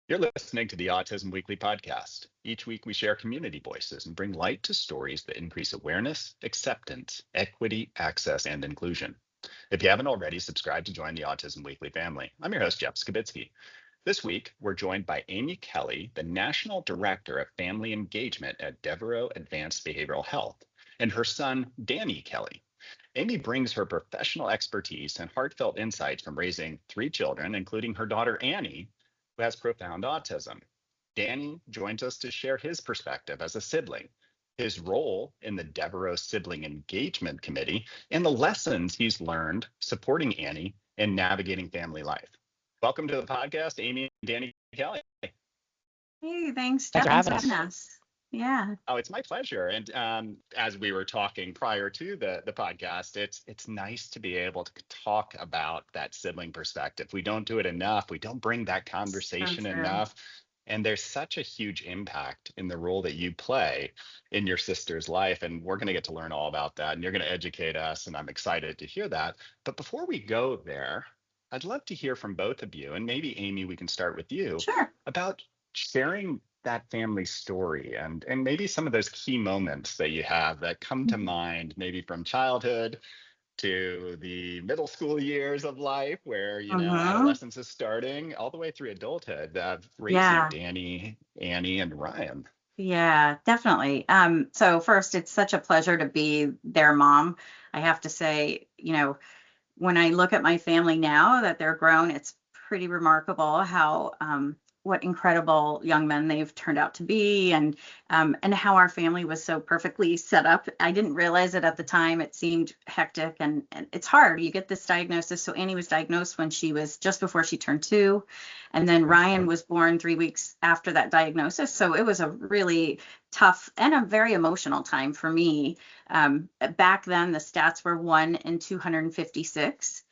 You're listening to the Autism Weekly podcast. Each week, we share community voices and bring light to stories that increase awareness, acceptance, equity, access, and inclusion. If you haven't already, subscribe to join the Autism Weekly family. I'm your host, Jeff Skibitsky. This week, we're joined by Amy.Kelly, the National Director of Family Engagement at Devereaux Advanced Behavioral Health, and her son, Danny.Kelly. Amy brings her professional expertise and heartfelt insights from raising 3 children, including her daughter Annie, who has profound autism. Danny joins us to share his perspective as a sibling, his role in the Devereaux Sibling Engagement Committee, and the lessons he's learned supporting Annie and navigating family life. Welcome to the podcast, Amy and Danny Kelly. Hey, thanks, Thanks Jeff. for Thanks having for having us. us. Yeah. Oh, it's my pleasure. And as we were talking prior to the podcast, it's nice to be able to talk about that sibling perspective. We don't do it enough. We don't bring that So conversation true. enough. And there's such a huge impact in the role that you play in your sister's life. And we're going to get to learn all about that. And you're going to educate us. And I'm excited to hear that. But before we go there, I'd love to hear from both of you. And maybe, Amy, we can start with you Sure. about sharing that family story and maybe some of those key moments that you have that come to mind, maybe from childhood to the middle school years of life where Mm-hmm. adolescence is starting all the way through adulthood, raising Yeah. Danny, Annie, and Ryan. Yeah, definitely. So first, it's such a pleasure to be their mom. I have to say, when I look at my family now that they're grown, it's pretty remarkable how what incredible young men they've turned out to be, and how our family was so perfectly set up. I didn't realize it at the time. It seemed hectic, and it's hard. You get this diagnosis. So Annie was diagnosed when she was just before she turned 2, and then Ryan was born 3 weeks after that diagnosis. So it was a really tough and a very emotional time for me. Back then, the stats were 1 in 256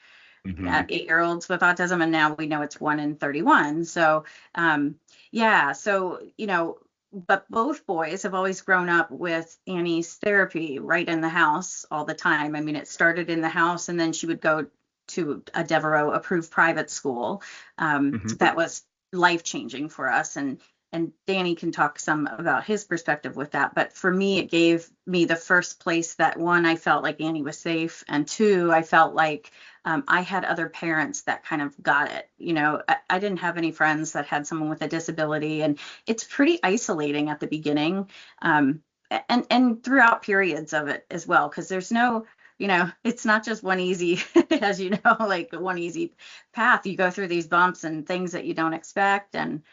Mm-hmm. 8-year-olds with autism, and now we know it's 1 in 31. So, yeah, so, but both boys have always grown up with Annie's therapy right in the house all the time. I mean, it started in the house, and then she would go to a Devereaux approved private school. Mm-hmm. That was life changing for us. And Danny can talk some about his perspective with that. But for me, it gave me the first place that, one, I felt like Annie was safe, and two, I felt like I had other parents that kind of got it. I didn't have any friends that had someone with a disability, and it's pretty isolating at the beginning, and throughout periods of it as well, because there's no, it's not just one easy, as you know, like one easy path. You go through these bumps and things that you don't expect, and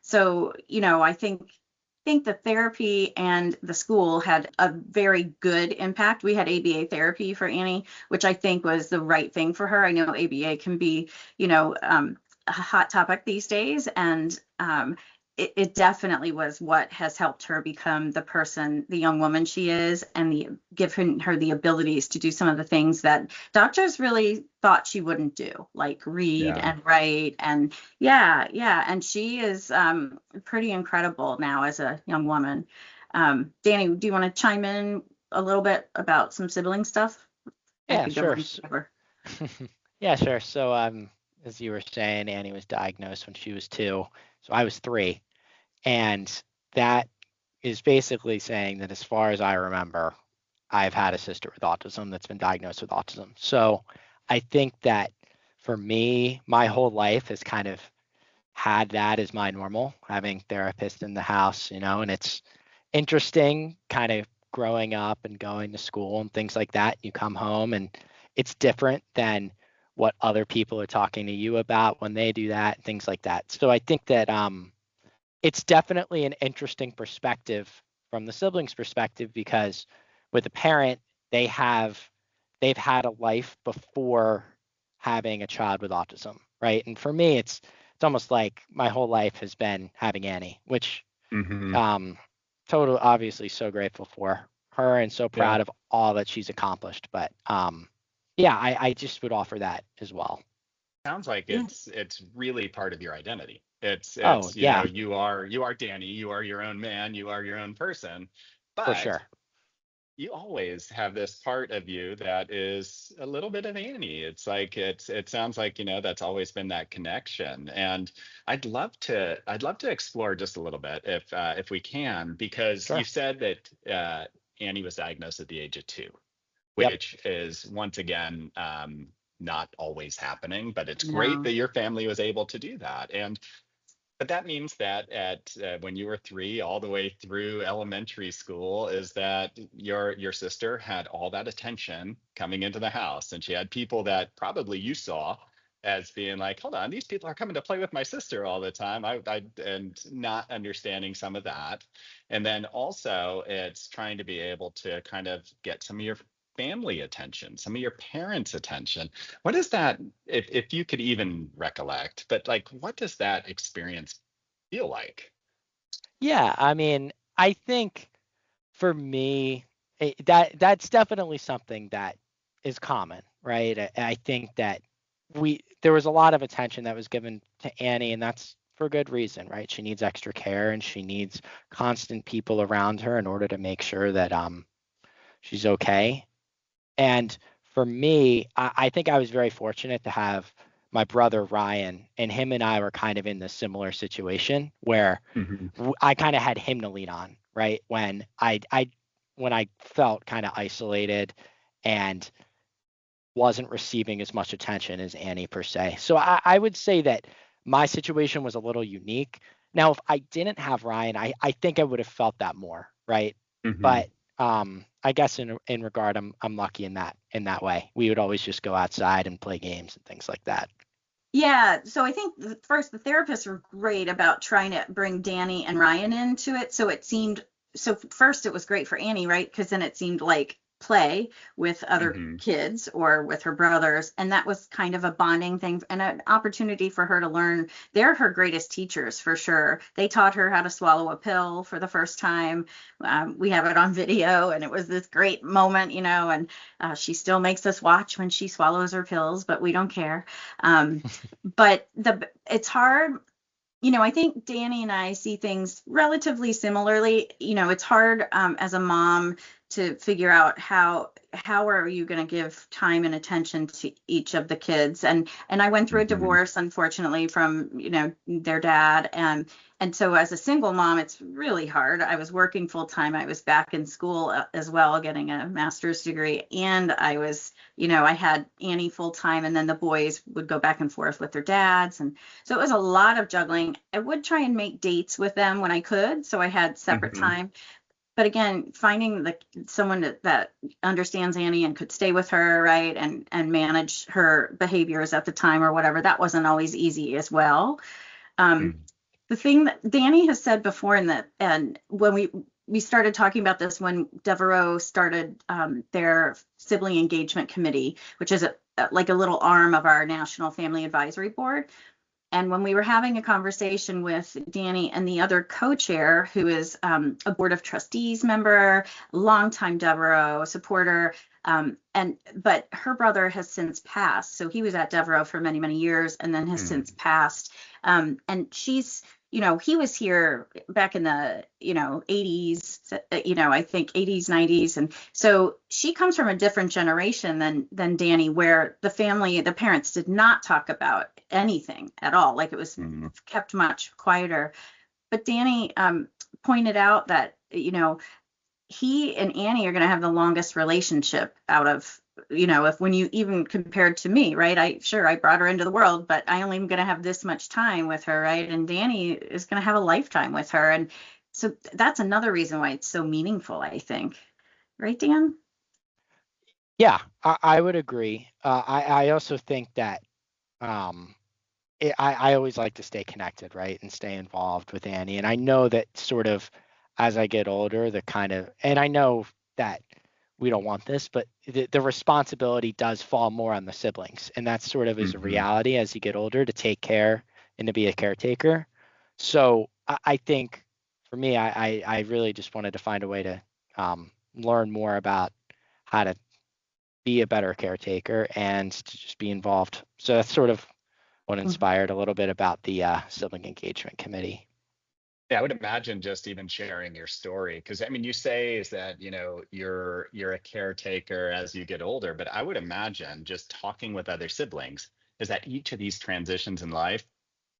so, I think the therapy and the school had a very good impact. We had ABA therapy for Annie, which I think was the right thing for her. I know ABA can be, a hot topic these days, and it definitely was what has helped her become the person, the young woman she is, and given her the abilities to do some of the things that doctors really thought she wouldn't do, like read Yeah. and write. And yeah, and she is pretty incredible now as a young woman. Danny, do you want to chime in a little bit about some sibling stuff? I Yeah, could go sure. on forever. Yeah, sure. So, as you were saying, Annie was diagnosed when she was 2, so I was 3, and that is basically saying that as far as I remember, I've had a sister with autism that's been diagnosed with autism. So, I think that for me, my whole life has kind of had that as my normal, having therapists in the house, and it's interesting kind of growing up and going to school and things like that. You come home and it's different than what other people are talking to you about when they do that, things like that. So I think that it's definitely an interesting perspective from the siblings' perspective, because with a parent, they have they've had a life before having a child with autism, right? And for me, it's almost like my whole life has been having Annie, which Mm-hmm. um total obviously so grateful for her and so Yeah. proud of all that she's accomplished. But yeah, I just would offer that as well. Sounds like Yeah. it's really part of your identity. It's Oh it's yeah, you are Danny, you are your own man, you are your own person. for But sure. you always have this part of you that is a little bit of Annie. It's like it sounds like, that's always been that connection. And I'd love to explore just a little bit if we can, because you Sure. said that Annie was diagnosed at the age of 2, Yep. which is once again not always happening, but it's great No. that your family was able to do that. And but that means that at when you were 3, all the way through elementary school, is that your sister had all that attention coming into the house, and she had people that probably you saw as being like, hold on, these people are coming to play with my sister all the time. And not understanding some of that, and then also it's trying to be able to kind of get some of your family attention, some of your parents' attention. What is that, if you could even recollect, but like, what does that experience feel like? Yeah, I mean, I think for me, that's definitely something that is common, right? I think that there was a lot of attention that was given to Annie, and that's for good reason, right? She needs extra care and she needs constant people around her in order to make sure that she's okay. And for me, I think I was very fortunate to have my brother Ryan, and him and I were kind of in this similar situation where Hmm. I kind of had him to lean on, right? When I felt kind of isolated and wasn't receiving as much attention as Annie per se. So I would say that my situation was a little unique. Now, if I didn't have Ryan, I think I would have felt that more, right? Hmm. But I guess in regard, I'm lucky in that way. We would always just go outside and play games and things like that. Yeah, so I think first the therapists were great about trying to bring Danny and Ryan into it. So first it was great for Annie, right? Because then it seemed like play with other Hmm. kids or with her brothers. And that was kind of a bonding thing and an opportunity for her to learn. They're her greatest teachers for sure. They taught her how to swallow a pill for the first time. We have it on video, and it was this great moment, and she still makes us watch when she swallows her pills, but we don't care. Um, but it's hard. I think Danny and I see things relatively similarly. It's hard as a mom to figure out how are you going to give time and attention to each of the kids. And I went through a Hmm. divorce, unfortunately, from their dad, and so as a single mom, it's really hard. I was working full time. I was back in school as well, getting a master's degree, and I had Annie full time, and then the boys would go back and forth with their dads, and so it was a lot of juggling. I would try and make dates with them when I could, so I had separate Hmm. time. But again, finding someone that understands Annie and could stay with her, right, and manage her behaviors at the time or whatever, that wasn't always easy as well. Um, the thing that Danny has said before, and when we started talking about this when Devereaux started their sibling engagement committee, which is like a little arm of our National Family Advisory Board. And when we were having a conversation with Danny and the other co-chair, who is a board of trustees member, longtime Devereaux supporter, but her brother has since passed, so he was at Devereaux for many, many years, and then has since passed. And he was here back in the 80s, I think 80s, 90s, and so she comes from a different generation than Danny, where the parents did not talk about anything at all. Like, it was Hmm. kept much quieter. But Danny pointed out that, he and Annie are going to have the longest relationship out of, if when you even compared to me, right? I brought her into the world, but I only am going to have this much time with her, right? And Danny is going to have a lifetime with her. And so that's another reason why it's so meaningful, I think. Right, Dan? Yeah, I would agree. I also think that um, I always like to stay connected, right, and stay involved with Annie. And I know that sort of as I get older, and I know that we don't want this, but the responsibility does fall more on the siblings, and that sort of is a Hmm. reality as you get older to take care and to be a caretaker. So I think for me, I really just wanted to find a way to learn more about how to be a better caretaker and to just be involved. So that's sort of what inspired a little bit about the sibling engagement committee. Yeah, I would imagine just even sharing your story, because I mean, you say is that you're a caretaker as you get older, but I would imagine just talking with other siblings is that each of these transitions in life,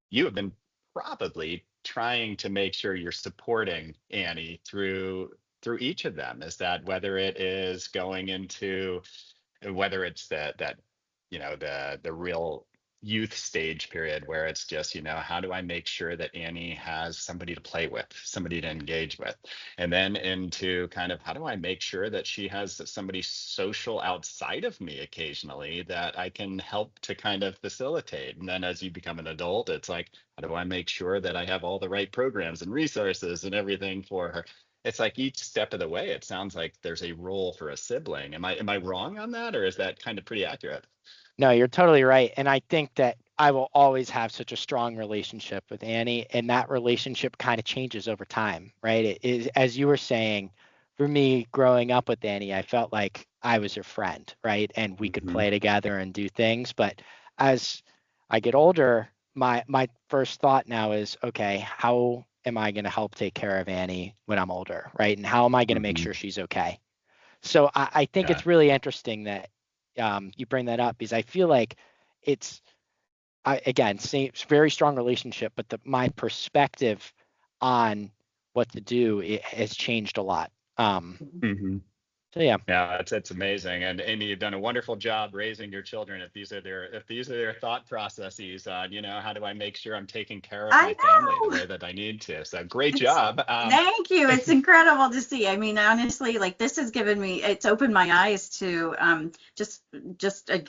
you have been probably trying to make sure you're supporting Annie through each of them. Is that whether it is going into whether it's that the real youth stage period where it's just how do I make sure that Annie has somebody to play with, somebody to engage with, and then into kind of how do I make sure that she has somebody social outside of me occasionally that I can help to kind of facilitate. And then as you become an adult, it's like, how do I make sure that I have all the right programs and resources and everything for her? It's like each step of the way, it sounds like there's a role for a sibling. Am I wrong on that, or is that kind of pretty accurate? No, you're totally right. And I think that I will always have such a strong relationship with Annie, and that relationship kind of changes over time, right? It is, as you were saying, for me growing up with Annie, I felt like I was her friend, right? And we could Hmm. play together and do things. But as I get older, my first thought now is, okay, how am I going to help take care of Annie when I'm older, right? And how am I going to make Hmm. sure she's okay? So I think Yeah. it's really interesting that you bring that up, because I feel like it's again same very strong relationship, but my perspective on what to do has changed a lot. Hmm. So yeah. Yeah, it's amazing. And Amy, you've done a wonderful job raising your children. If these are their thought processes on, how do I make sure I'm taking care of I my family the know. way that I need to? So great It's job. Thank you. It's incredible to see. I mean, honestly, like this has given me, it's opened my eyes to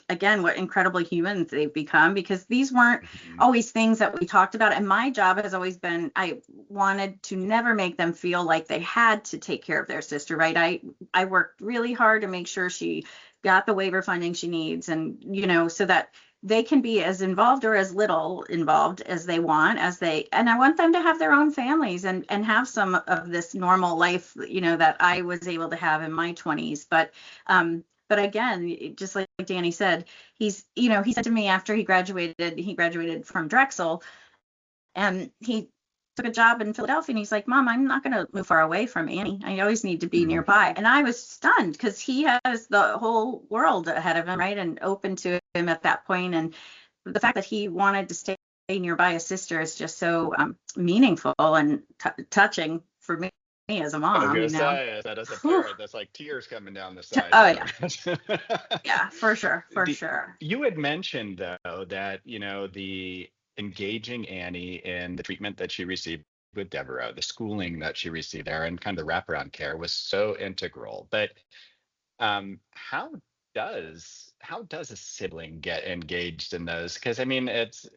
again what incredible humans they've become, because these weren't Mhm. always things that we talked about. And my job has always been, I wanted to never make them feel like they had to take care of their sister, right? I worked really hard to make sure she got the waiver funding she needs, and so that they can be as involved or as little involved as they want, and I want them to have their own families and have some of this normal life, that I was able to have in my 20s. But again, just like Danny said, he said to me after he graduated from Drexel, and he took a job in Philadelphia, and he's like, Mom, I'm not going to move far away from Annie. I always need to be Mhm. nearby. And I was stunned because he has the whole world ahead of him, right? And open to him at that point. And the fact that he wanted to stay nearby his sister is just so meaningful and touching for me as a I was mom, gonna say that as a Whew. parent, that's like tears coming down the sides, Oh I'd yeah, imagine. yeah, for sure, for The- sure. you had mentioned though that the engaging Annie in the treatment that she received with Deborah, the schooling that she received there, and kind of the wraparound care was so integral. But how does a sibling get engaged in those? Because I mean, it's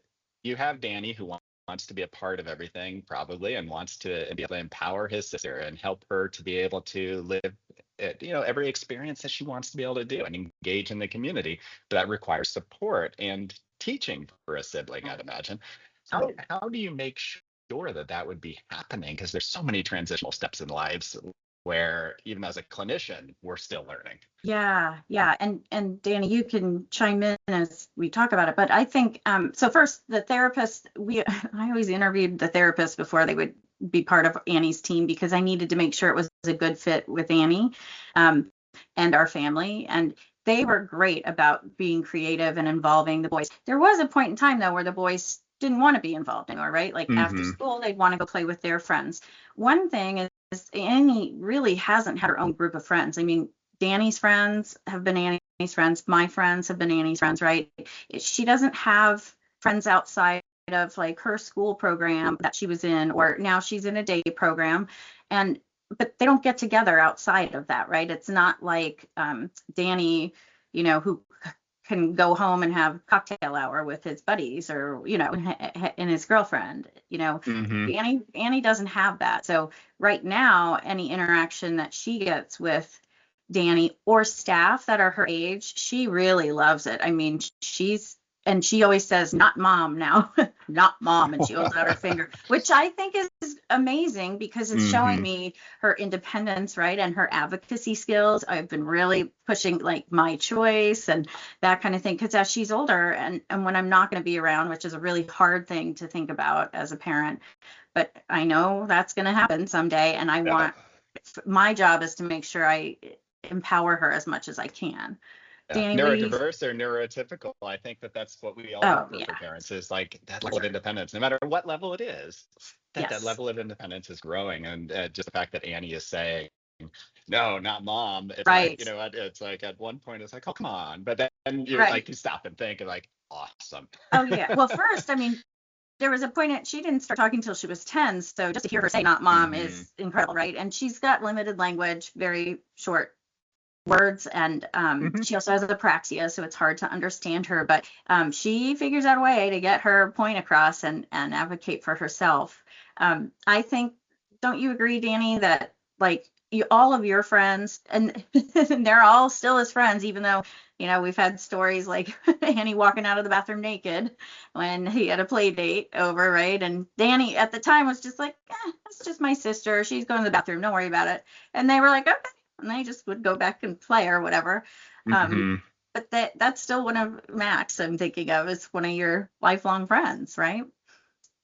you have Danny who wants to be a part of everything probably, and wants to be able to empower his sister and help her to be able to live every experience that she wants to be able to do and engage in the community. But that requires support and teaching for a sibling, I'd imagine. How do you make sure that that would be happening? Because there's so many transitional steps in lives where even as a clinician, we're still learning. Yeah, yeah. And Danny, you can chime in as we talk about it. But I think so first, the therapist, I always interviewed the therapist before they would be part of Annie's team, because I needed to make sure it was a good fit with Annie um, and our family. And they were great about being creative and involving the boys. There was a point in time though where the boys didn't want to be involved anymore, right? Like after Hmm. school, they'd want to go play with their friends. One thing is Annie really hasn't had her own group of friends. I mean, Danny's friends have been Annie's friends. My friends have been Annie's friends, right? She doesn't have friends outside of like her school program that she was in, or now she's in a day program. And but they don't get together outside of that, right? It's not like Danny, who can go home and have cocktail hour with his buddies, or and his girlfriend. Hmm. Annie doesn't have that. So right now, any interaction that she gets with Danny or staff that are her age, she really loves it. I mean, she's and she always says, not mom now, not mom. And she holds out her finger, which I think is amazing because it's showing me her independence, right? And her advocacy skills. I've been really pushing like my choice and that kind of thing. Because as she's older and when I'm not going to be around, which is a really hard thing to think about as a parent, but I know that's going to happen someday. And I Yeah. want, my job is to make sure I empower her as much as I can. Yeah. Danny, what do you? Neurodiverse or neurotypical, I think that's what we all Oh, look for yeah. parents, is like that level of independence, no matter what level it is, that Yes. level of independence is growing. And just the fact that Annie is saying, no, not mom. It's Right. like, it's like at one point it's like, oh, come on. But then you're Right. like, you stop and think and like, awesome. Oh, yeah. Well, first, I mean, there was a point she didn't start talking till she was 10. So just to hear her say not mom is incredible, right? And she's got limited language, very short words, and she also has apraxia, so it's hard to understand her, but she figures out a way to get her point across and advocate for herself. I think, don't you agree, Danny, that like all of your friends, and they're all still as friends, even though we've had stories like Annie walking out of the bathroom naked when he had a play date over, right? And Danny at the time was just like, that's just my sister, she's going to the bathroom, don't worry about it. And they were like, okay, and they just would go back and play or whatever. But that's still one of Max, I'm thinking of, is one of your lifelong friends, right?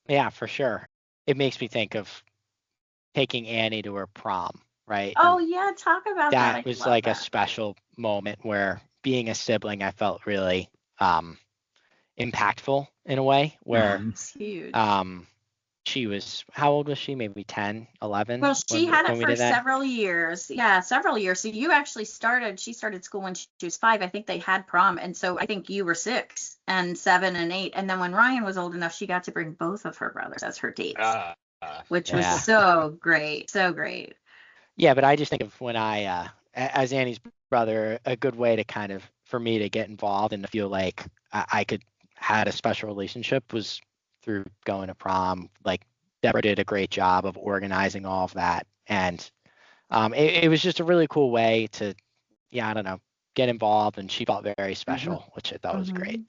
Yeah, for sure. It makes me think of taking Annie to her prom, right? Oh, And yeah, talk about that. that I was love like a that. special moment where being a sibling, I felt really impactful in a way where It's huge. she was, how old was she? Maybe 10, 11 Well, she had it when we for did that? several years. Yeah, several years. So you actually she started school when she was 5. I think they had prom. And so I think you were 6 and 7 and 8. And then when Ryan was old enough, she got to bring both of her brothers as her dates, which was Yeah. so great. So great. Yeah, but I just think of when as Annie's brother, a good way to kind of, for me to get involved and to feel like I could had a special relationship was through going to prom. Like Deborah did a great job of organizing all of that, and it was just a really cool way to, I don't know, get involved, and she felt very special, which I thought was great.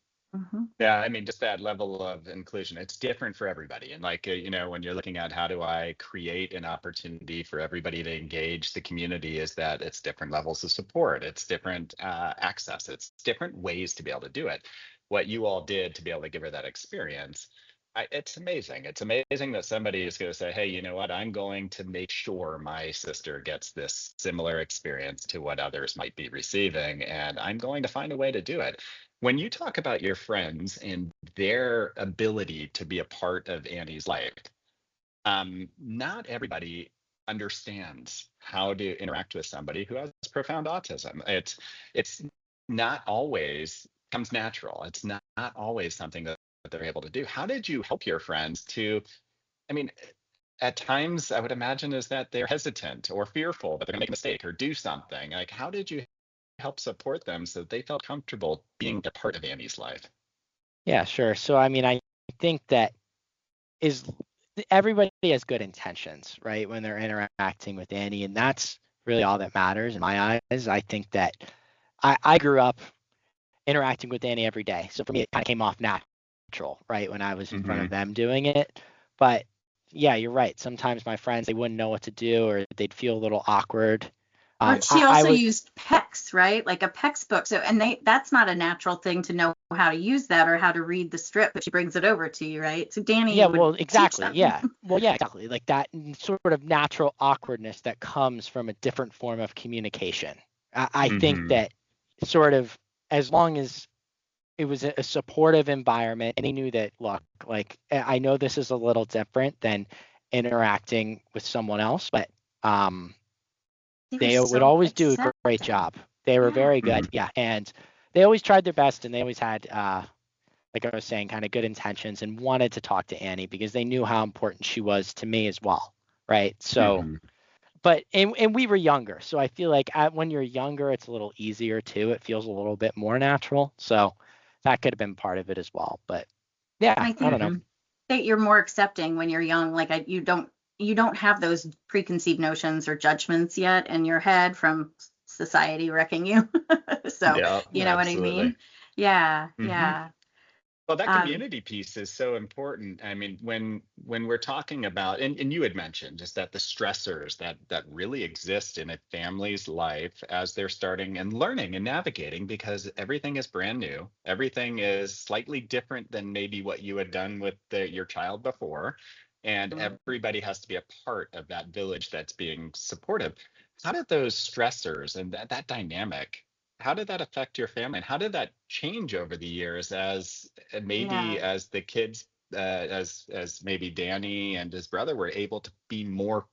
Yeah, I mean, just that level of inclusion, it's different for everybody. And like, when you're looking at how do I create an opportunity for everybody to engage the community, is that it's different levels of support, it's different access, it's different ways to be able to do it. What you all did to be able to give her that experience, it's amazing. It's amazing that somebody is going to say, hey, you know what, I'm going to make sure my sister gets this similar experience to what others might be receiving, and I'm going to find a way to do it. When you talk about your friends and their ability to be a part of Annie's life, not everybody understands how to interact with somebody who has profound autism. It's not always comes natural. It's not always something that they're able to do. How did you help your friends to, I mean, at times I would imagine is that they're hesitant or fearful that they're gonna make a mistake or do something. Like, how did you help support them so that they felt comfortable being a part of Annie's life? Yeah, sure. So I mean, I think that is everybody has good intentions, right, when they're interacting with Annie, and that's really all that matters in my eyes. I think that I grew up interacting with Annie every day, so for me it kind of came off natural, right, when I was in front of them doing it. But yeah, you're right. Sometimes my friends, they wouldn't know what to do, or they'd feel a little awkward. Or she I also was, used PECS, right? Like a PECS book. So, and that's not a natural thing to know how to use that or how to read the strip, but she brings it over to you, right? So Danny yeah, would well, teach exactly, them. yeah, well, yeah, exactly, like that sort of natural awkwardness that comes from a different form of communication. I think that sort of, as long as it was a supportive environment and he knew that, look, like I know this is a little different than interacting with someone else, but They were they would so always do a great accepting. job. They were Yeah. very good, yeah, and they always tried their best, and they always had like I was saying, kind of good intentions, and wanted to talk to Annie because they knew how important she was to me as well, right? So but and we were younger, so I feel like when you're younger it's a little easier too. It feels a little bit more natural, so that could have been part of it as well. But yeah, And I I think don't know. that you're more accepting when you're young. Like you don't have those preconceived notions or judgments yet in your head from society wrecking you. So Yeah, you know what I absolutely. mean? Yeah, yeah. Well, that Um, community piece is so important. I mean, when we're talking about, and you had mentioned just that the stressors that really exist in a family's life as they're starting and learning and navigating, because everything is brand new, everything is slightly different than maybe what you had done with your child before, and everybody has to be a part of that village that's being supportive. How did those stressors and that dynamic, how did that affect your family, and how did that change over the years as maybe yeah, as the kids as maybe Danny and his brother were able to be more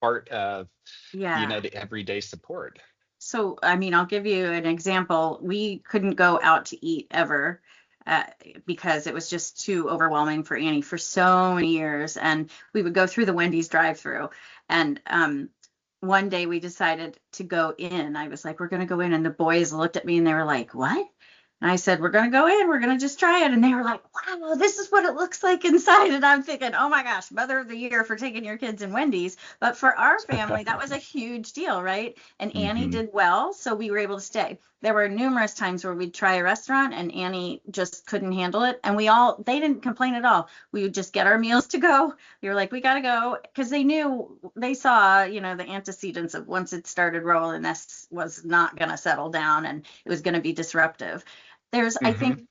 part of yeah. the everyday support? So, I mean, I'll give you an example. We couldn't go out to eat ever uh, because it was just too overwhelming for Annie for so many years. And we would go through the Wendy's drive-through. And one day we decided to go in. I was like, we're going to go in. And the boys looked at me and they were like, what? And I said, we're going to go in. We're going to just try it. And they were like, wow, this is what it looks like inside. And I'm thinking, oh my gosh, Mother of the Year for taking your kids in Wendy's. But for our family, that was a huge deal, right? And Annie Hmm. did well, so we were able to stay. There were numerous times where we'd try a restaurant and Annie just couldn't handle it. And they didn't complain at all. We would just get our meals to go. We were like, we got to go because they saw, the antecedents of once it started rolling, this was not going to settle down and it was going to be disruptive. I Hmm. think,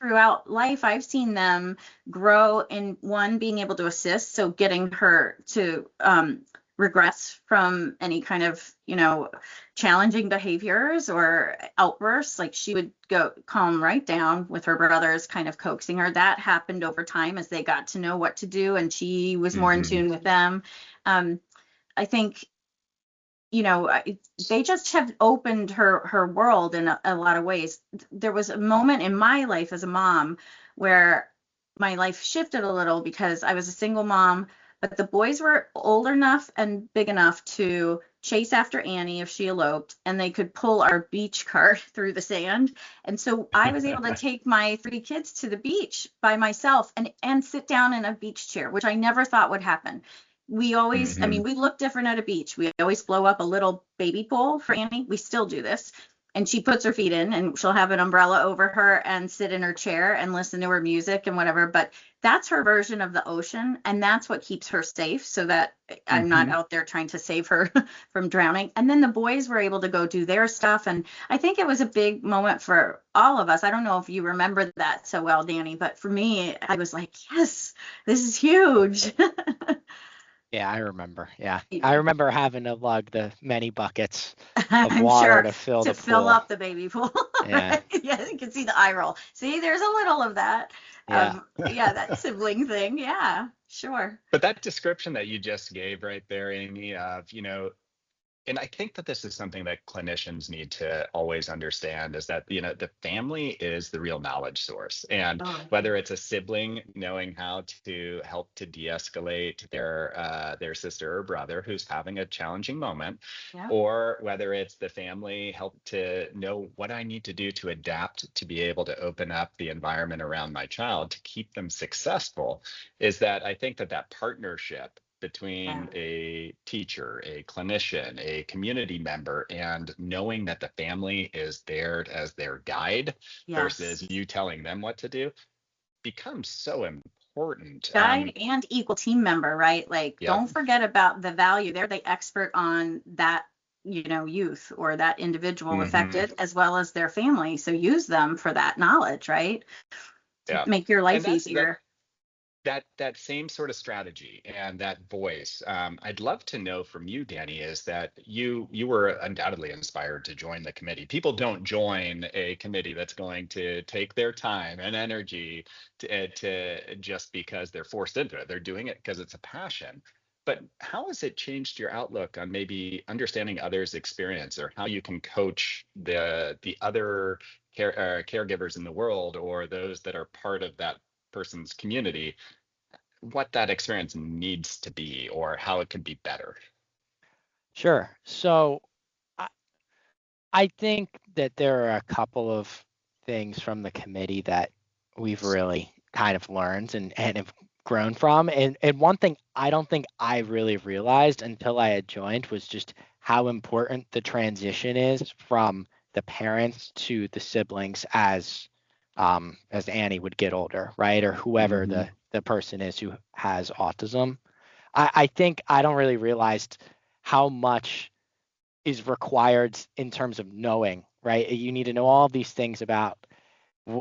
throughout life, I've seen them grow in one being able to assist, so getting her to regress from any kind of, challenging behaviors or outbursts. Like she would go calm right down with her brothers, kind of coaxing her. That happened over time as they got to know what to do, and she was more in Hmm. tune with them. Um, I think they just have opened her world in a lot of ways. There was a moment in my life as a mom where my life shifted a little because I was a single mom, but the boys were old enough and big enough to chase after Annie if she eloped, and they could pull our beach cart through the sand. And so I was able to take my three kids to the beach by myself and sit down in a beach chair, which I never thought would happen. I mean, Hmm. we look different at a beach. We always blow up a little baby pool for Annie. We still do this. And she puts her feet in and she'll have an umbrella over her and sit in her chair and listen to her music and whatever. But that's her version of the ocean. And that's what keeps her safe so that I'm not Hmm. out there trying to save her from drowning. And then the boys were able to go do their stuff. And I think it was a big moment for all of us. I don't know if you remember that so well, Danny, but for me, I was like, yes, this is huge. Yeah, I remember. Yeah. I remember having to lug the many buckets of I'm water sure to fill to the fill pool. up the baby pool, Yeah. right? Yeah, you can see the eye roll. See, there's a little of that. Yeah. Yeah, that sibling thing. Yeah, sure. But that description that you just gave right there, Amy, of and I think that this is something that clinicians need to always understand, is that, the family is the real knowledge source. And Oh, whether it's a sibling knowing how to help to de-escalate their sister or brother who's having a challenging moment, yeah. or whether it's the family help to know what I need to do to adapt to be able to open up the environment around my child to keep them successful, is that I think that partnership between Yeah. a teacher, a clinician, a community member, and knowing that the family is there as their guide versus Yes. you telling them what to do becomes so important. Guide and equal team member, right? Like, Yep. don't forget about the value. They're the expert on that, youth or that individual Hmm. affected, as well as their family. So use them for that knowledge, right? To Yeah. make your And life that's easier. that same sort of strategy and that voice. I'd love to know from you, Danny, is that you were undoubtedly inspired to join the committee. People don't join a committee that's going to take their time and energy to just because they're forced into it. They're doing it because it's a passion. But how has it changed your outlook on maybe understanding others' experience, or how you can coach the other caregivers in the world, or those that are part of that person's community, what that experience needs to be or how it could be better? Sure. So I, I think that there are a couple of things from the committee that we've really kind of learned and have grown from. And one thing I don't think I really realized until I had joined was just how important the transition is from the parents to the siblings as as Annie would get older, right? Or whoever Mm-hmm. the person is who has autism. I think I don't really realize how much is required in terms of knowing, right? You need to know all these things about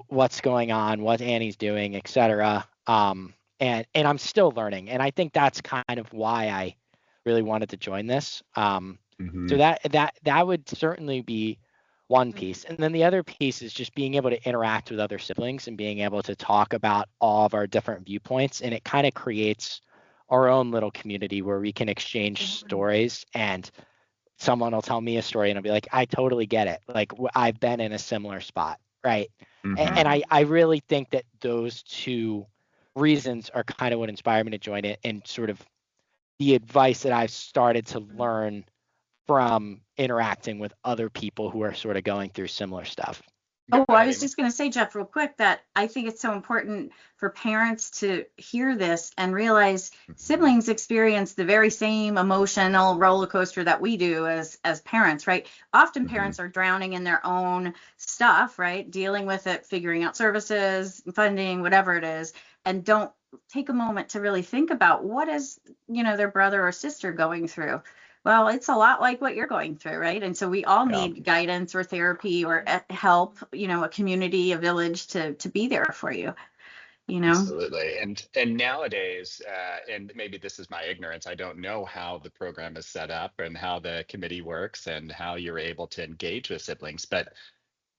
what's going on, what Annie's doing, et cetera. And I'm still learning. And I think that's kind of why I really wanted to join this. Mm-hmm. So that would certainly be one piece. And then the other piece is just being able to interact with other siblings and being able to talk about all of our different viewpoints. And it kind of creates our own little community where we can exchange stories, and someone will tell me a story and I'll be like, I totally get it. Like I've been in a similar spot, right? Mm-hmm. And I really think that those two reasons are kind of what inspired me to join it, and sort of the advice that I've started to learn from interacting with other people who are sort of going through similar stuff. Go Oh, I ahead, was Amy. just going to say, Jeff, real quick, that I think it's so important for parents to hear this and realize Mm-hmm. siblings experience the very same emotional roller coaster that we do as parents, right? Often Mm-hmm. parents are drowning in their own stuff, right? Dealing with it, figuring out services, funding, whatever it is, and don't take a moment to really think about what is, their brother or sister going through. Well, it's a lot like what you're going through, right? And so we all Yeah. need guidance or therapy or help, a community, a village to be there for you. Absolutely. And nowadays, and maybe this is my ignorance, I don't know how the program is set up and how the committee works and how you're able to engage with siblings, but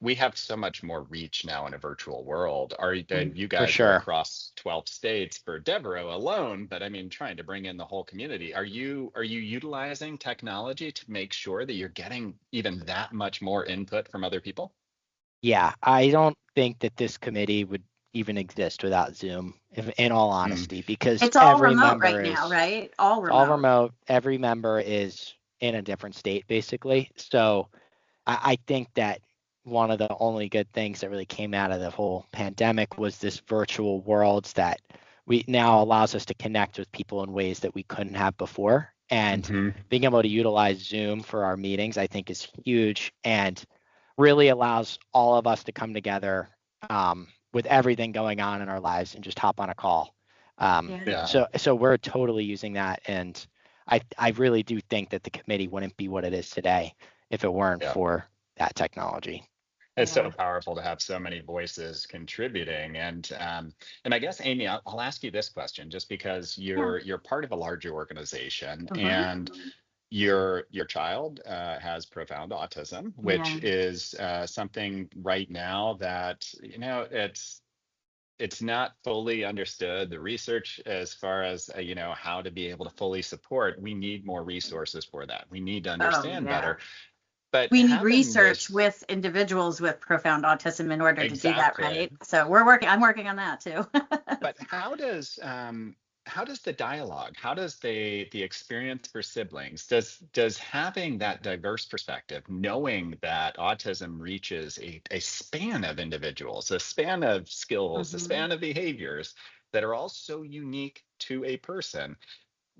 we have so much more reach now in a virtual world. You For guys are sure. across 12 states for Devereaux alone, but I mean, trying to bring in the whole community. Are you utilizing technology to make sure that you're getting even that much more input from other people? Yeah, I don't think that this committee would even exist without Zoom, if, in all Mm. honesty, because It's all every remote member right now, is right? All it's all remote. remote. Every member is in a different state, basically. So I think that one of the only good things that really came out of the whole pandemic was this virtual worlds that we now allows us to connect with people in ways that we couldn't have before. And Hmm. being able to utilize Zoom for our meetings, I think, is huge and really allows all of us to come together with everything going on in our lives and just hop on a call. Um, Yeah. Yeah. so we're totally using that, and I really do think that the committee wouldn't be what it is today if it weren't Yeah. for that technology. It's so Yeah. powerful to have so many voices contributing, and I guess Amy, I'll ask you this question, just because Yeah. you're part of a larger organization, Uh-huh. and your child has profound autism, which Yeah. is something right now that it's not fully understood. The research, as far as how to be able to fully support, we need more resources for that. We need to Oh, understand yeah. better. But We need having research this with individuals with profound autism in order to do that, exactly. right? So I'm working on that too. But how does the dialogue, how does the experience for siblings, does having that diverse perspective, knowing that autism reaches a span of individuals, a span of skills, a Hmm. span of behaviors that are all so unique to a person,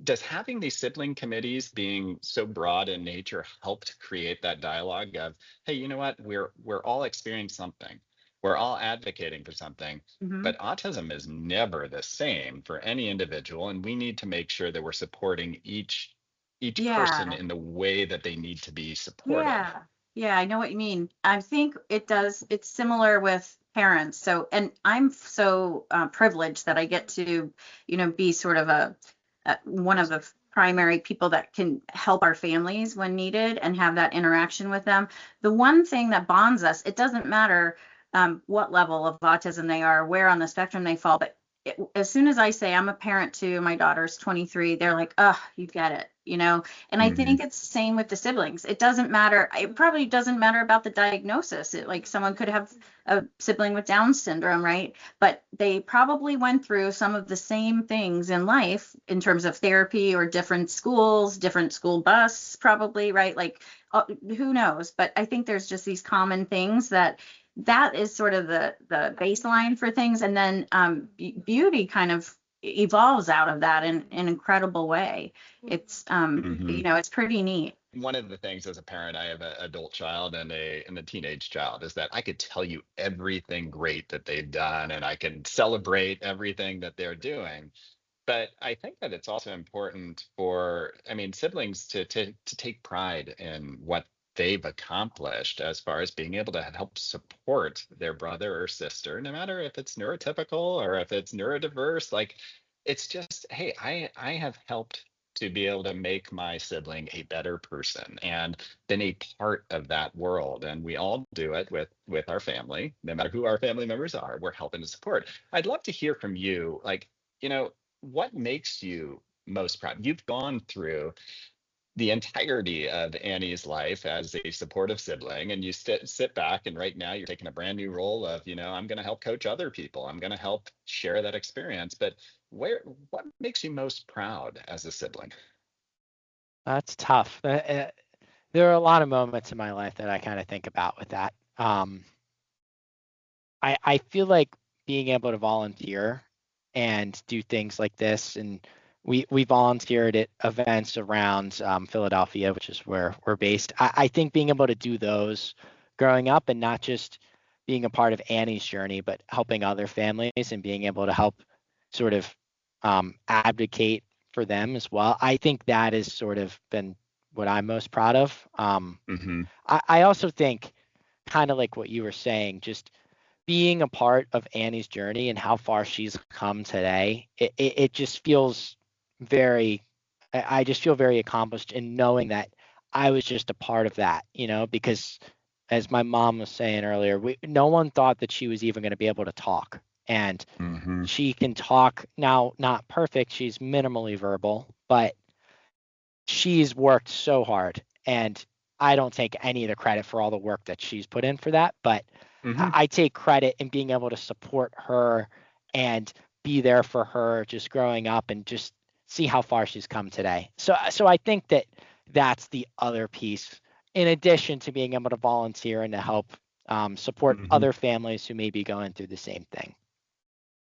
does having these sibling committees being so broad in nature help to create that dialogue of, hey, you know what, we're all experiencing something, we're all advocating for something, Hmm. but autism is never the same for any individual, and we need to make sure that we're supporting each person Yeah. in the way that they need to be supported. Yeah. Yeah, I know what you mean. I think it's similar with parents. So, and I'm so privileged that I get to, be sort of one of the primary people that can help our families when needed and have that interaction with them. The one thing that bonds us, it doesn't matter what level of autism they are, where on the spectrum they fall, but as soon as I say I'm a parent too, my daughter's 23, they're like, oh, you get it. And I Hmm. think it's the same with the siblings. It doesn't matter. It probably doesn't matter about the diagnosis. Like someone could have a sibling with Down syndrome, right? But they probably went through some of the same things in life in terms of therapy or different schools, different school bus, probably, right? Like, who knows? But I think there's just these common things that is sort of the baseline for things, and then beauty kind of evolves out of that in an incredible way. It's Hmm. it's pretty neat. one of the things as a parent, I have an adult child and a teenage child, is that I could tell you everything great that they've done, and I can celebrate everything that they're doing. But I think that it's also important for, I mean, siblings to take pride in what they've accomplished as far as being able to help support their brother or sister, no matter if it's neurotypical or if it's neurodiverse. Like, it's just, hey, I have helped to be able to make my sibling a better person and been a part of that world. And we all do it with our family, no matter who our family members are. We're helping to support. I'd love to hear from you, like, what makes you most proud? You've gone through the entirety of Annie's life as a supportive sibling, and you sit back, and right now you're taking a brand new role of, I'm going to help coach other people. I'm going to help share that experience. But what makes you most proud as a sibling? That's tough. There are a lot of moments in my life that I kind of think about with that. I feel like being able to volunteer and do things like this, and we volunteered at events around Philadelphia, which is where we're based. I think being able to do those growing up, and not just being a part of Annie's journey, but helping other families and being able to help sort of advocate for them as well. I think that has sort of been what I'm most proud of. Mm-hmm. I also think, kind of like what you were saying, just being a part of Annie's journey and how far she's come today, it just feels very, I just feel very accomplished in knowing that I was just a part of that, because as my mom was saying earlier, no one thought that she was even going to be able to talk. And Mm-hmm. she can talk now, not perfect. She's minimally verbal, but she's worked so hard. And I don't take any of the credit for all the work that she's put in for that, but Mm-hmm. I take credit in being able to support her and be there for her just growing up and just see how far she's come today. So I think that that's the other piece, in addition to being able to volunteer and to help support Mm-hmm. other families who may be going through the same thing.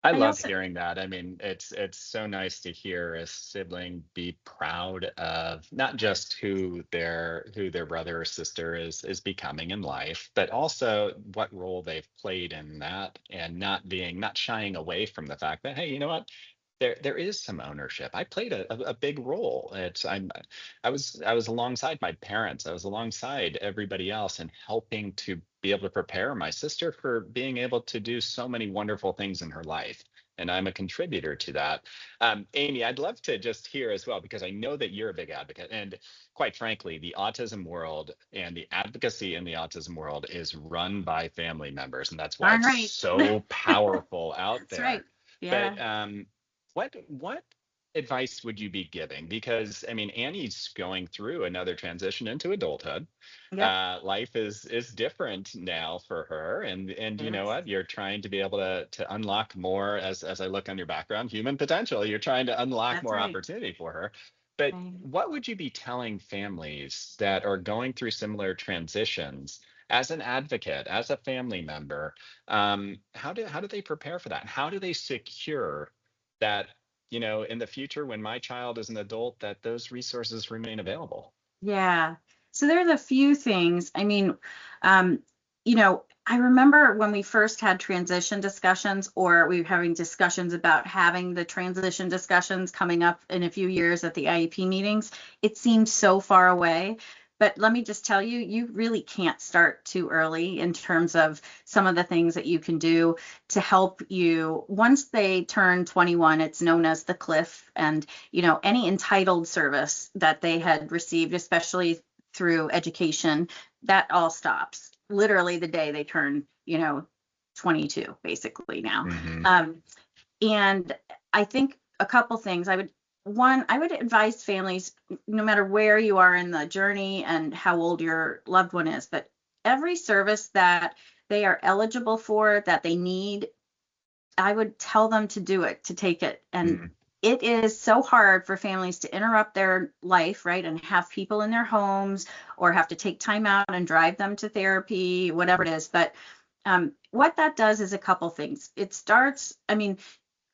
I I love also hearing that. I mean, it's so nice to hear a sibling be proud of not just who their brother or sister is becoming in life, but also what role they've played in that, and not shying away from the fact that, hey, you know what? There is some ownership. I played a big role. I was alongside my parents. I was alongside everybody else and helping to be able to prepare my sister for being able to do so many wonderful things in her life. And I'm a contributor to that. Amy, I'd love to just hear as well, because I know that you're a big advocate. And quite frankly, the autism world and the advocacy in the autism world is run by family members. And that's why darn it's right. so powerful out That's right. there. Yeah. But what advice would you be giving? Because I mean, Annie's going through another transition into adulthood. Yep. Life is different now for her, and you know Yes. what? You're trying to be able to unlock more, as I look on your background, human potential. You're trying to unlock That's more right. opportunity for her. But Right. what would you be telling families that are going through similar transitions? As an advocate, as a family member, how do they prepare for that? How do they secure that, in the future when my child is an adult, that those resources remain available? Yeah. So there's a few things. I mean, um, I remember when we first had transition discussions, or we were having discussions about having the transition discussions coming up in a few years at the IEP meetings. It seemed so far away. But let me just tell you, you really can't start too early in terms of some of the things that you can do to help you. Once they turn 21, it's known as the cliff. And, any entitled service that they had received, especially through education, that all stops literally the day they turn, 22, basically now. Hmm. And I think a couple things I would advise families, no matter where you are in the journey and how old your loved one is, but every service that they are eligible for, that they need, I would tell them to do it, to take it. And Hmm. it is so hard for families to interrupt their life, right, and have people in their homes, or have to take time out and drive them to therapy, whatever it is. But what that does is a couple things. It starts, I mean,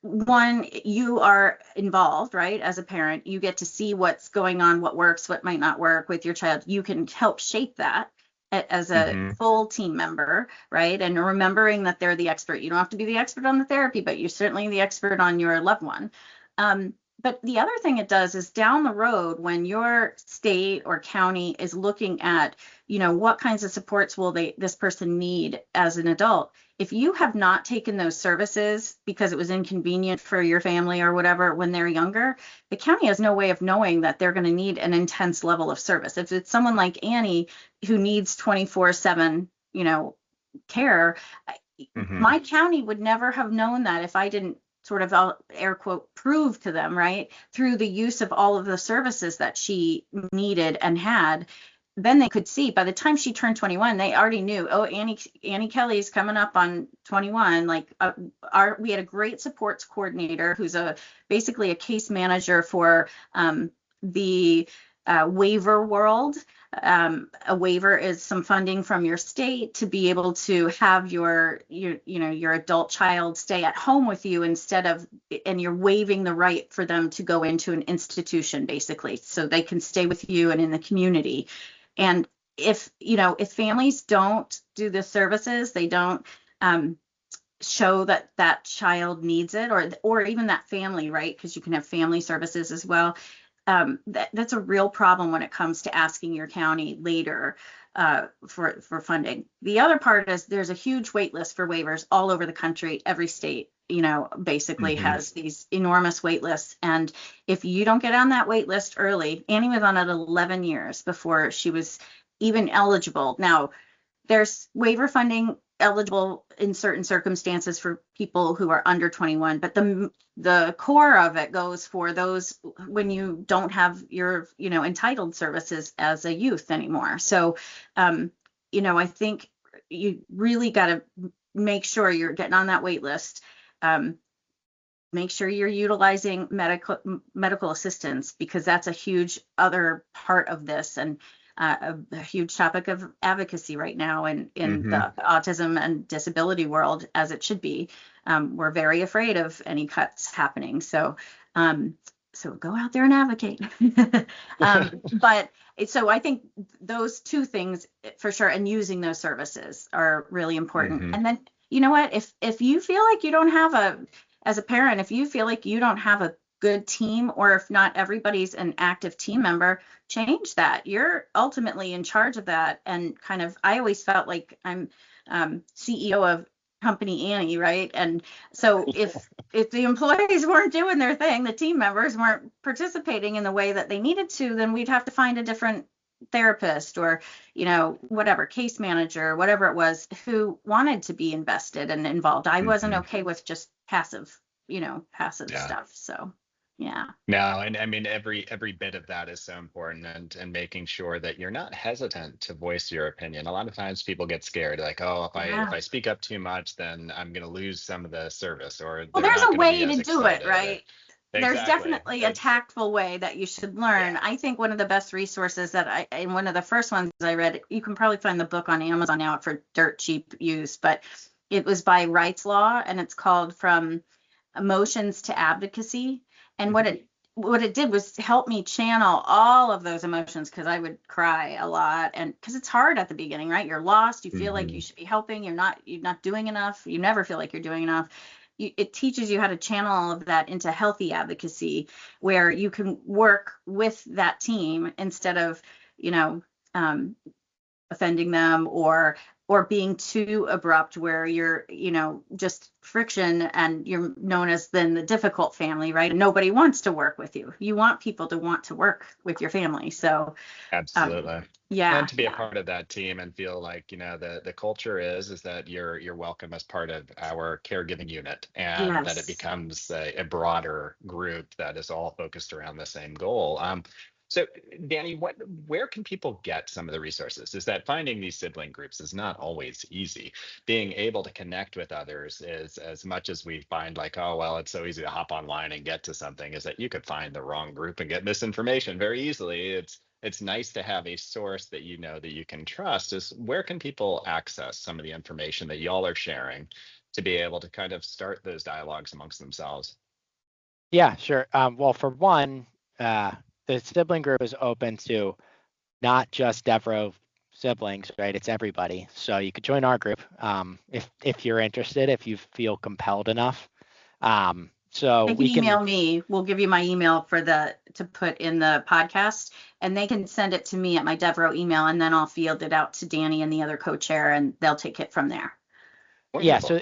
one, you are involved, right? As a parent, you get to see what's going on, what works, what might not work with your child. You can help shape that as a Mm-hmm. full team member, right? And remembering that they're the expert. You don't have to be the expert on the therapy, but you're certainly the expert on your loved one. But the other thing it does is down the road, when your state or county is looking at, what kinds of supports will this person need as an adult, if you have not taken those services because it was inconvenient for your family or whatever when they're younger, the county has no way of knowing that they're going to need an intense level of service. If it's someone like Annie who needs 24/7, care, Mm-hmm. my county would never have known that if I didn't sort of air quote prove to them, right, through the use of all of the services that she needed and had. Then they could see by the time she turned 21, they already knew, oh, Annie.Kelly's coming up on 21. Like we had a great supports coordinator who's basically a case manager for the waiver world. A waiver is some funding from your state to be able to have your adult child stay at home with you and you're waiving the right for them to go into an institution, basically, so they can stay with you and in the community. And if families don't do the services, they don't show that child needs it, or even that family, right? Because you can have family services as well. That's a real problem when it comes to asking your county later for funding. The other part is there's a huge wait list for waivers all over the country. Every state, basically Mm-hmm. has these enormous wait lists. And if you don't get on that wait list early, Annie was on it 11 years before she was even eligible. Now, there's waiver funding eligible in certain circumstances for people who are under 21, but the core of it goes for those when you don't have your entitled services as a youth anymore. So I think you really got to make sure you're getting on that wait list. Make sure you're utilizing medical assistance, because that's a huge other part of this, and a huge topic of advocacy right now in Mm-hmm. the autism and disability world, as it should be. We're very afraid of any cuts happening. So go out there and advocate. But so I think those two things for sure, and using those services are really important. Mm-hmm. And then, you know what, if you feel like you don't have as a parent, if you feel like you don't have a good team, or if not everybody's an active team member, change that. You're ultimately in charge of that. And kind of, I always felt like I'm CEO of company Annie, right? And so if the employees weren't doing their thing, the team members weren't participating in the way that they needed to, then we'd have to find a different therapist, or whatever, case manager, whatever it was, who wanted to be invested and involved. I wasn't Mm-hmm. okay with just passive Yeah. stuff. So yeah. No, and I mean every bit of that is so important, and making sure that you're not hesitant to voice your opinion. A lot of times people get scared, like, oh, if Yeah. I speak up too much, then I'm going to lose some of the service, or Well, they're there's not a going to be way as to do it, excited. right? There's Exactly. definitely a tactful way that you should learn. Yeah. I think one of the best resources and one of the first ones I read, you can probably find the book on Amazon now for dirt cheap use, but it was by Wright's Law, and it's called From Emotions to Advocacy. And Mhm. what it did was help me channel all of those emotions, because I would cry a lot, and because it's hard at the beginning, right? You're lost, you feel like you Mhm. should be helping, you're not doing enough, you never feel like you're doing enough. It teaches you how to channel all of that into healthy advocacy, where you can work with that team instead of um, offending them, or being too abrupt, where you're just friction, and you're known as then the difficult family, right? And nobody wants to work with you. You want people to want to work with your family. So Absolutely. And yeah, to be a part of that team and feel like, the culture is that you're welcome as part of our caregiving unit, and that it yes. becomes a broader group that is all focused around the same goal. So Danny, where can people get some of the resources? Is that finding these sibling groups is not always easy. Being able to connect with others is, as much as we find like, oh, well, it's so easy to hop online and get to something, is that you could find the wrong group and get misinformation very easily. It's nice to have a source that that you can trust. Is where can people access some of the information that y'all are sharing to be able to kind of start those dialogues amongst themselves? Yeah, sure. Well, for one, the sibling group is open to not just Devereaux siblings, right? It's everybody. So you could join our group if you're interested, if you feel compelled enough. So They can we can. email me. We'll give you my email to put in the podcast, and they can send it to me at my Devereaux email, and then I'll field it out to Danny and the other co-chair, and they'll take it from there. Yeah. Wonderful.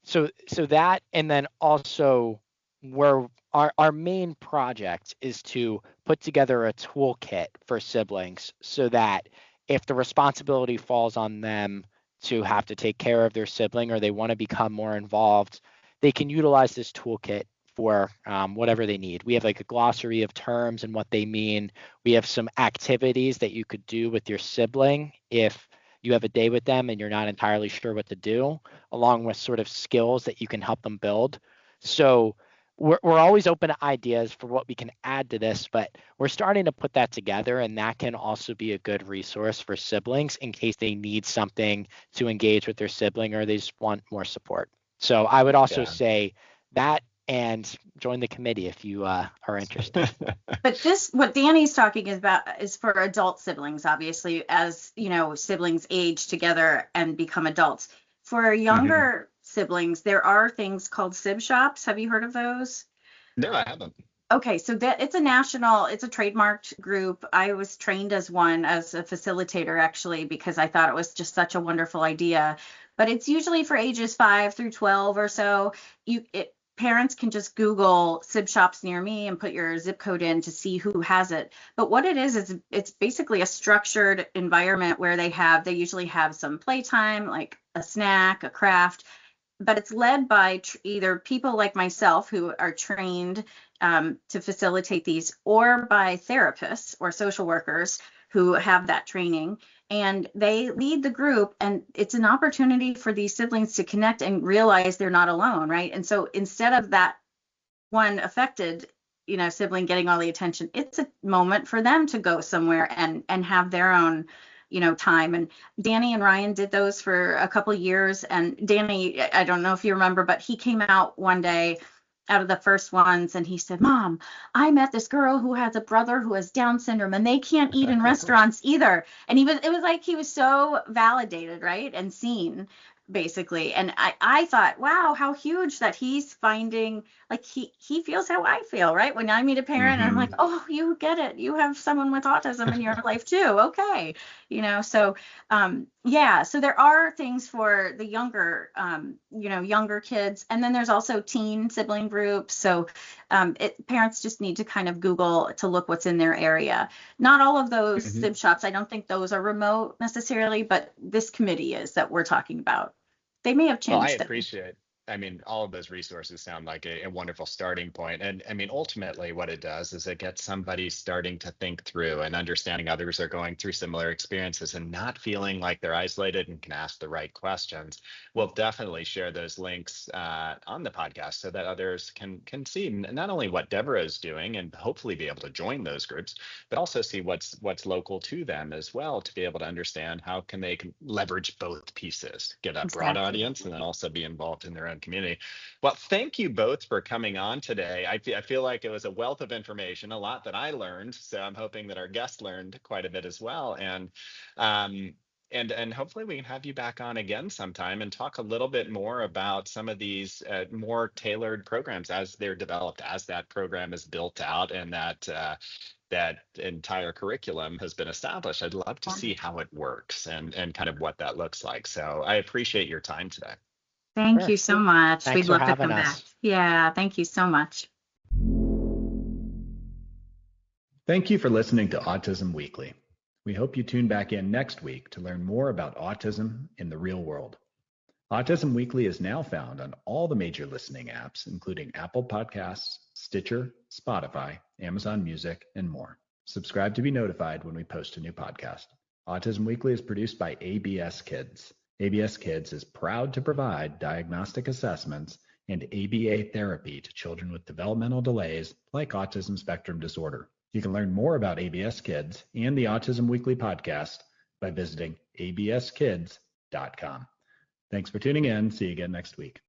So that, and then also where our main project is to put together a toolkit for siblings so that if the responsibility falls on them to have to take care of their sibling or they want to become more involved, they can utilize this toolkit for whatever they need. We have like a glossary of terms and what they mean. We have some activities that you could do with your sibling if you have a day with them and you're not entirely sure what to do, along with sort of skills that you can help them build. So we're always open to ideas for what we can add to this, but we're starting to put that together, and that can also be a good resource for siblings in case they need something to engage with their sibling or they just want more support. So I would also Yeah. say that, and join the committee if you are interested. But what Danny's talking about is for adult siblings, obviously, as siblings age together and become adults. For Hmm. younger siblings, there are things called sib shops. Have you heard of those? No, I haven't. Okay, so that it's a trademarked group. I was trained as one, as a facilitator, actually, because I thought it was just such a wonderful idea. But it's usually for ages 5 through 12 or so. Parents can just Google sib shops near me and put your zip code in to see who has it. But what it is it's basically a structured environment where they usually have some playtime, like a snack, a craft, but it's led by either people like myself who are trained to facilitate these, or by therapists or social workers who have that training. And they lead the group, and it's an opportunity for these siblings to connect and realize they're not alone, right? And so instead of that one affected, sibling getting all the attention, it's a moment for them to go somewhere and have their own time. And Danny and Ryan did those for a couple of years. And Danny, I don't know if you remember, but he came out one day out of the first ones and he said, Mom, I met this girl who has a brother who has Down syndrome and they can't eat in restaurants either. And it was like he was so validated, right? And seen, basically. And I thought, wow, how huge that he's finding, like he feels how I feel, right? When I meet a parent and I'm like, Hmm. oh, you get it. You have someone with autism in your life too. Okay. So yeah, so there are things for the younger kids. And then there's also teen sibling groups. So parents just need to kind of Google to look what's in their area. Not all of those Hmm. sib shops, I don't think those are remote necessarily, but this committee is that we're talking about. They may have Well, I changed them. appreciate, I mean, all of those resources sound like a wonderful starting point. And I mean, ultimately, what it does is it gets somebody starting to think through and understanding others are going through similar experiences and not feeling like they're isolated and can ask the right questions. We'll definitely share those links on the podcast so that others can see not only what Deborah is doing and hopefully be able to join those groups, but also see what's local to them as well to be able to understand how can they leverage both pieces, get a broad Exactly. audience, and then also be involved in their own community. Well, thank you both for coming on today. I feel like it was a wealth of information, a lot that I learned. So I'm hoping that our guests learned quite a bit as well. Um, and hopefully we can have you back on again sometime and talk a little bit more about some of these more tailored programs as they're developed, as that program is built out and that entire curriculum has been established. I'd love to see how it works and kind of what that looks like. So I appreciate your time today. Thank Sure. you so much. Thanks We'd for love to having come back. us. Yeah, thank you so much. Thank you for listening to Autism Weekly. We hope you tune back in next week to learn more about autism in the real world. Autism Weekly is now found on all the major listening apps, including Apple Podcasts, Stitcher, Spotify, Amazon Music, and more. Subscribe to be notified when we post a new podcast. Autism Weekly is produced by ABS Kids. ABS Kids is proud to provide diagnostic assessments and ABA therapy to children with developmental delays like autism spectrum disorder. You can learn more about ABS Kids and the Autism Weekly podcast by visiting abskids.com. Thanks for tuning in. See you again next week.